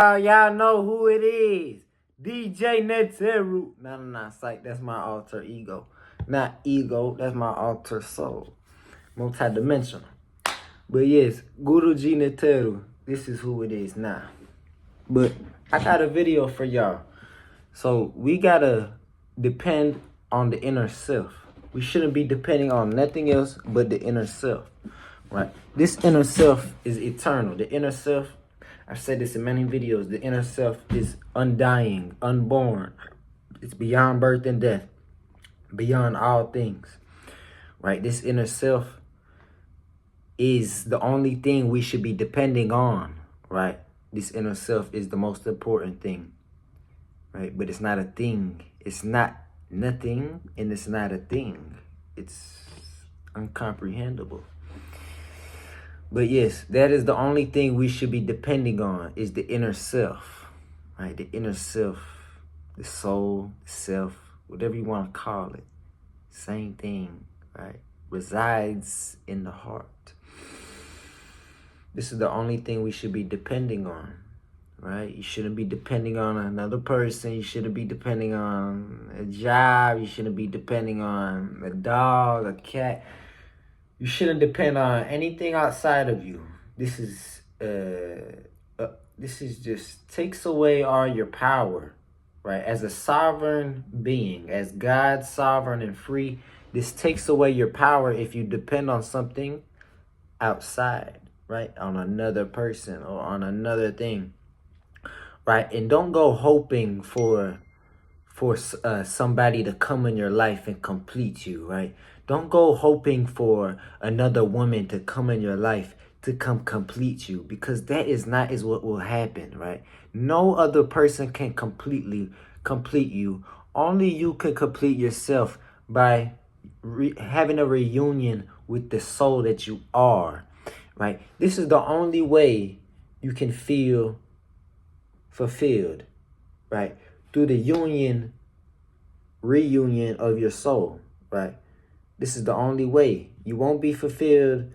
Y'all know who it is. DJ Neteru. No, psych. That's my alter ego. Not ego. That's my alter soul. Multidimensional. But yes, Guruji Neteru. This is who it is now. But I got a video for y'all. So we gotta depend on the inner self. We shouldn't be depending on nothing else but the inner self. Right? This inner self is eternal. The inner self, I've said this in many videos, the inner self is undying, unborn. It's beyond birth and death, beyond all things. Right? This inner self is the only thing we should be depending on. Right? This inner self is the most important thing. Right? But it's not a thing. It's not nothing, and it's not a thing. It's incomprehensible. But yes, that is the only thing we should be depending on, is the inner self. Right? The inner self, the soul, self, whatever you want to call it. Same thing, right? Resides in the heart. This is the only thing we should be depending on. Right? You shouldn't be depending on another person. You shouldn't be depending on a job. You shouldn't be depending on a dog, a cat. You shouldn't depend on anything outside of you. This is just takes away all your power, right? As a sovereign being, as God, sovereign and free, this takes away your power if you depend on something outside, right? On another person or on another thing. Right? And don't go hoping for somebody to come in your life and complete you, right? Don't go hoping for another woman to come in your life to come complete you, because that is not what will happen, right? No other person can completely complete you. Only you can complete yourself by having a reunion with the soul that you are, right? This is the only way you can feel fulfilled, right? Through the reunion of your soul, right? This is the only way. You won't be fulfilled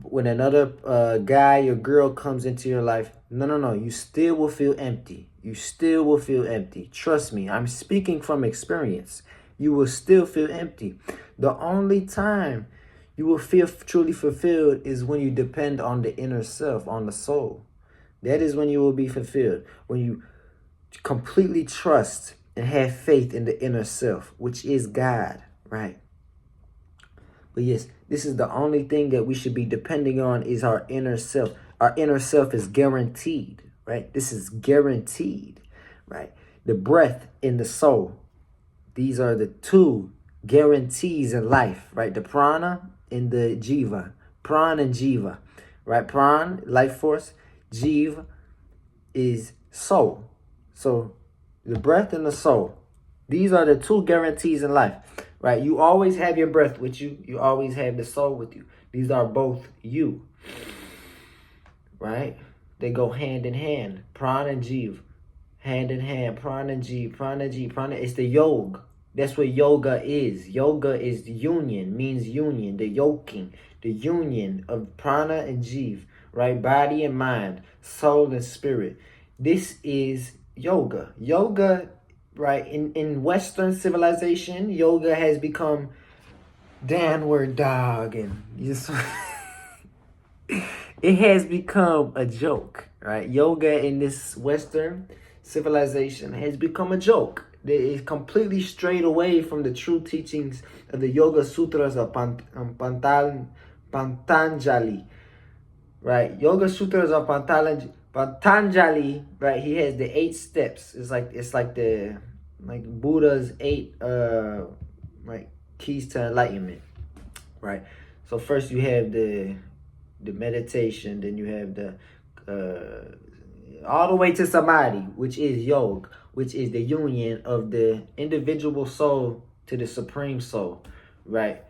when another guy or girl comes into your life. No. You still will feel empty. You still will feel empty. Trust me. I'm speaking from experience. You will still feel empty. The only time you will feel truly fulfilled is when you depend on the inner self, on the soul. That is when you will be fulfilled. When you completely trust and have faith in the inner self, which is God, right? But yes, this is the only thing that we should be depending on, is our inner self. Our inner self is guaranteed, right? This is guaranteed, right? The breath in the soul. These are the two guarantees in life, right? The prana and the jiva. Prana and jiva, right? Prana, life force. Jiva is soul. So the breath and the soul, these are the two guarantees in life, right? You always have your breath with you. You always have the soul with you. These are both you, right? They go hand in hand. Prana and Jiva, hand in hand. Prana and Jiva, prana, Jiva, prana. It's the yoga. That's what yoga is. Yoga is union, means union, the yoking, the union of prana and Jiva, right? Body and mind, soul and spirit. This is yoga. Yoga, right? In Western civilization, yoga has become downward dog, and just it has become a joke, right? Yoga in this Western civilization has become a joke. It is completely strayed away from the true teachings of the Yoga Sutras of Patanjali, right? Yoga Sutras of Patanjali, right? He has the 8 steps. It's like Buddha's 8 like keys to enlightenment, right? So first you have the meditation, then you have the all the way to samadhi, which is yoga, which is the union of the individual soul to the supreme soul, right?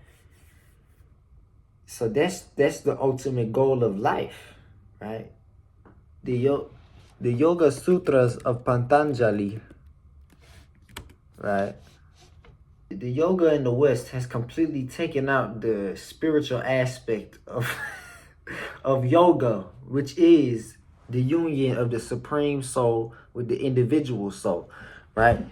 So that's the ultimate goal of life, right? The Yoga Sutras of Patanjali, right? The yoga in the West has completely taken out the spiritual aspect of yoga, which is the union of the supreme soul with the individual soul, right?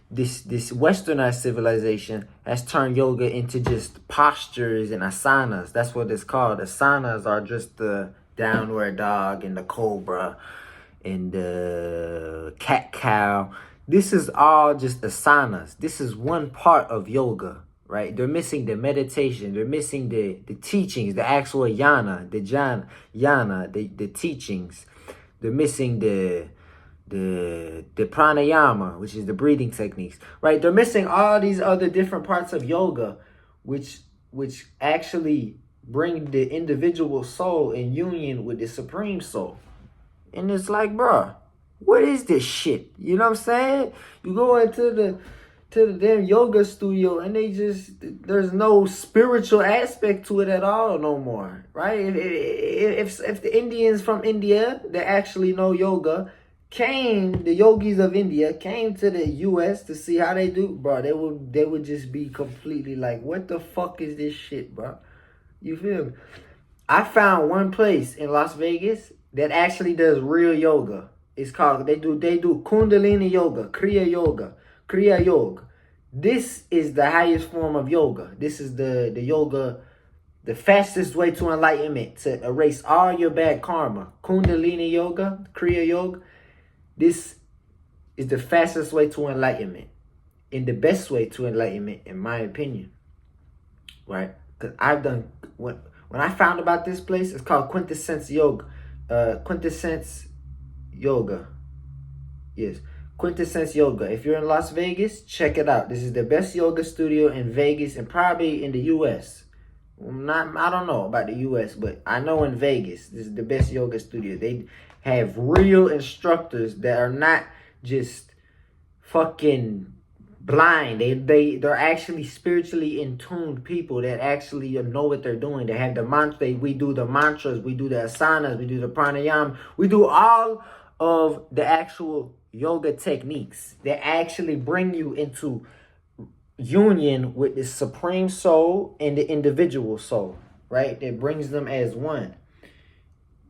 This westernized civilization has turned yoga into just postures and asanas. That's what it's called. Asanas are just the downward dog and the cobra and the cat cow. This is all just asanas. This is one part of yoga, right? They're missing the meditation. They're missing the teachings, the actual yana, the yana, the teachings. They're missing the pranayama, which is the breathing techniques, right? They're missing all these other different parts of yoga, which actually bring the individual soul in union with the supreme soul. And it's like, bruh, what is this shit? You know what I'm saying? You go into the damn yoga studio and there's no spiritual aspect to it at all no more, right? If the Indians from India that actually know yoga the yogis of India came to the US to see how they do, bro, they would just be completely like, what the fuck is this shit, bro? You feel me? I found one place in Las Vegas that actually does real yoga. It's called, they do kundalini yoga, kriya yoga. This is the highest form of yoga. This is the yoga, the fastest way to enlightenment, to erase all your bad karma. Kundalini yoga, kriya yoga. This is the fastest way to enlightenment and the best way to enlightenment, in my opinion, right? Because I've done, when I found about this place, it's called Quintessence Yoga. Quintessence Yoga. Yes, Quintessence Yoga. If you're in Las Vegas, check it out. This is the best yoga studio in Vegas and probably in the U.S. I don't know about the U.S., but I know in Vegas, this is the best yoga studio. They have real instructors that are not just fucking blind. They're actually spiritually in tuned people that actually know what they're doing. They have the mantra. We do the mantras. We do the asanas. We do the pranayama. We do all of the actual yoga techniques that actually bring you into union with the supreme soul and the individual soul, right? That brings them as one.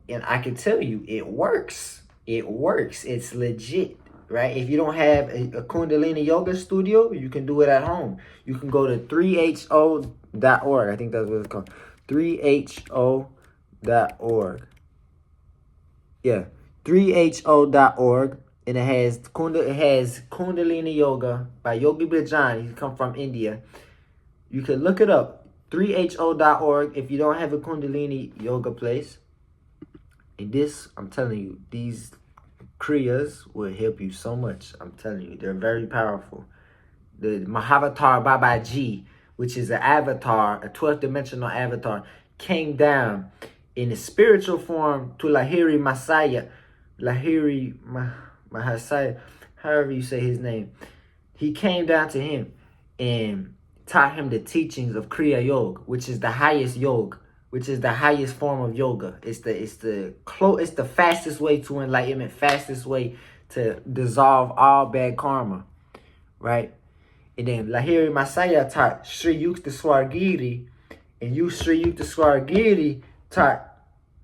And I can tell you, it works. It works. It's legit, right? If you don't have a Kundalini yoga studio, you can do it at home. You can go to 3ho.org. I think that's what it's called. 3ho.org. Yeah, 3ho.org. And it has Kundalini Yoga by Yogi Bhajan. He come from India. You can look it up. 3ho.org if you don't have a Kundalini yoga place. And this, I'm telling you, these Kriyas will help you so much. I'm telling you, they're very powerful. The Mahavatar Babaji, which is an avatar, a 12th dimensional avatar, came down in a spiritual form to Lahiri Mahasaya, however you say his name. He came down to him and taught him the teachings of Kriya Yoga, which is the highest yoga, which is the highest form of yoga. It's the fastest way to enlightenment, fastest way to dissolve all bad karma, right? And then Lahiri Masaya taught Sri Yukteswar-Giri, and Sri Yukteswar-Giri taught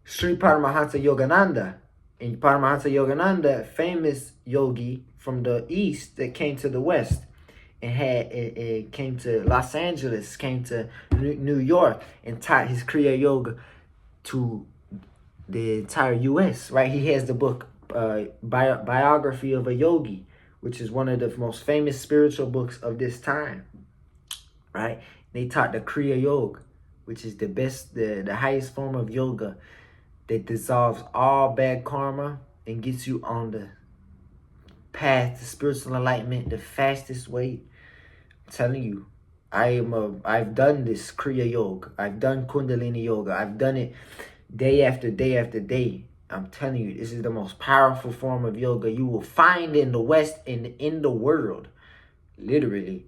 Sri Paramahansa Yogananda. And Paramahansa Yogananda, famous yogi from the East that came to the West. And came to Los Angeles, came to New York, and taught his Kriya Yoga to the entire U.S., right? He has the book, Biography of a Yogi, which is one of the most famous spiritual books of this time, right? They taught the Kriya Yoga, which is the best, the highest form of yoga that dissolves all bad karma and gets you on the path to spiritual enlightenment the fastest way. I'm telling you, I've done this Kriya Yoga. I've done Kundalini Yoga. I've done it day after day after day. I'm telling you, this is the most powerful form of yoga you will find in the West and in the world. Literally.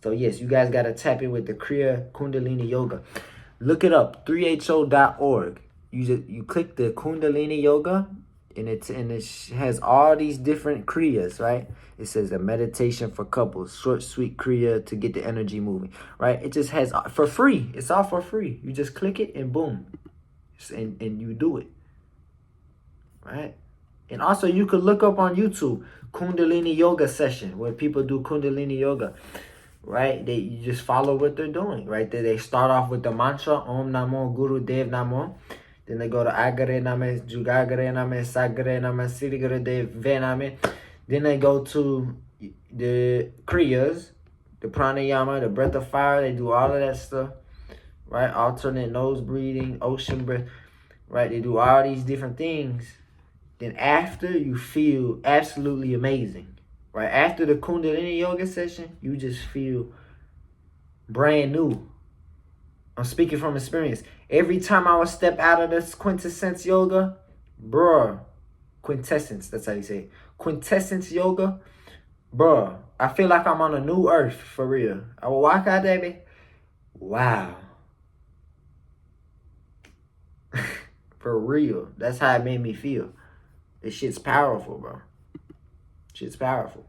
So yes, you guys got to tap in with the Kriya Kundalini Yoga. Look it up, 3ho.org. You click the Kundalini Yoga, and it has all these different Kriyas, right? It says a meditation for couples, short, sweet Kriya to get the energy moving, right? It just has, for free. It's all for free. You just click it and boom. And you do it, right? And also you could look up on YouTube kundalini yoga session where people do kundalini yoga. Right? You just follow what they're doing. Right? They start off with the mantra Om Namo Guru Dev Namo. Then they go to Agare Name, Jugagare Name, Sagare Name, Siddhigare Dev Ve Name. Then they go to the Kriyas, the pranayama, the breath of fire. They do all of that stuff. Right? Alternate nose breathing, ocean breath. Right? They do all these different things. Then after, you feel absolutely amazing. Right? After the Kundalini yoga session, you just feel brand new. I'm speaking from experience. Every time I would step out of this quintessence yoga, bruh, quintessence, that's how you say it. Quintessence yoga, bruh, I feel like I'm on a new earth, for real. I will walk out there, baby. Wow. For real. That's how it made me feel. This shit's powerful, bro. Shit's powerful.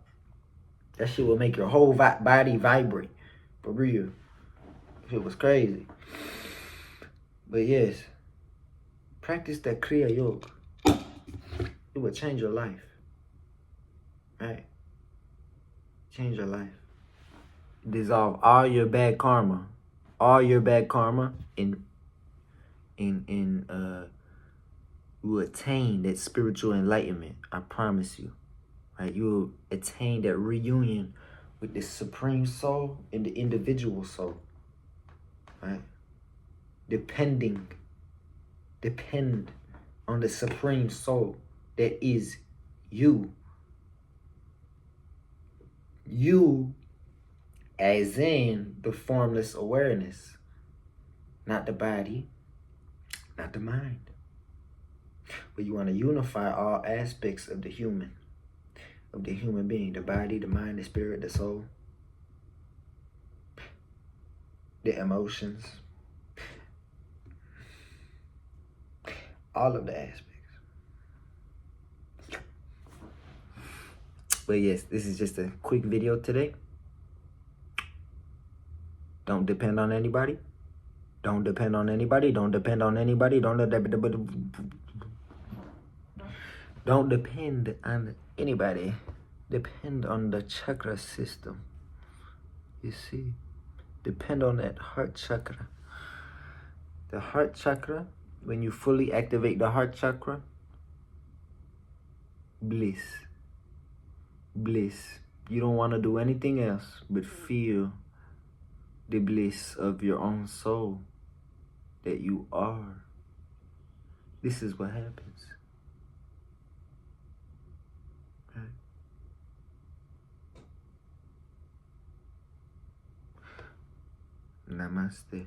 That shit will make your whole body vibrate. For real. It was crazy. But yes, practice that Kriya Yoga. It will change your life. Right? Change your life. Dissolve all your bad karma. All your bad karma and you will attain that spiritual enlightenment. I promise you. Right? You will attain that reunion with the supreme soul and the individual soul. Right? Depend on the supreme soul that is you. You as in the formless awareness. Not the body, not the mind. But you want to unify all aspects of the human being. The body, the mind, the spirit, the soul. The emotions. All of the aspects. But yes, this is just a quick video today. Don't depend on anybody. Don't depend on anybody. Don't depend on anybody. Don't depend on anybody. Depend on the chakra system. You see? Depend on that heart chakra. The heart chakra, when you fully activate the heart chakra, bliss. Bliss. You don't want to do anything else but feel the bliss of your own soul that you are. This is what happens. Right? Namaste.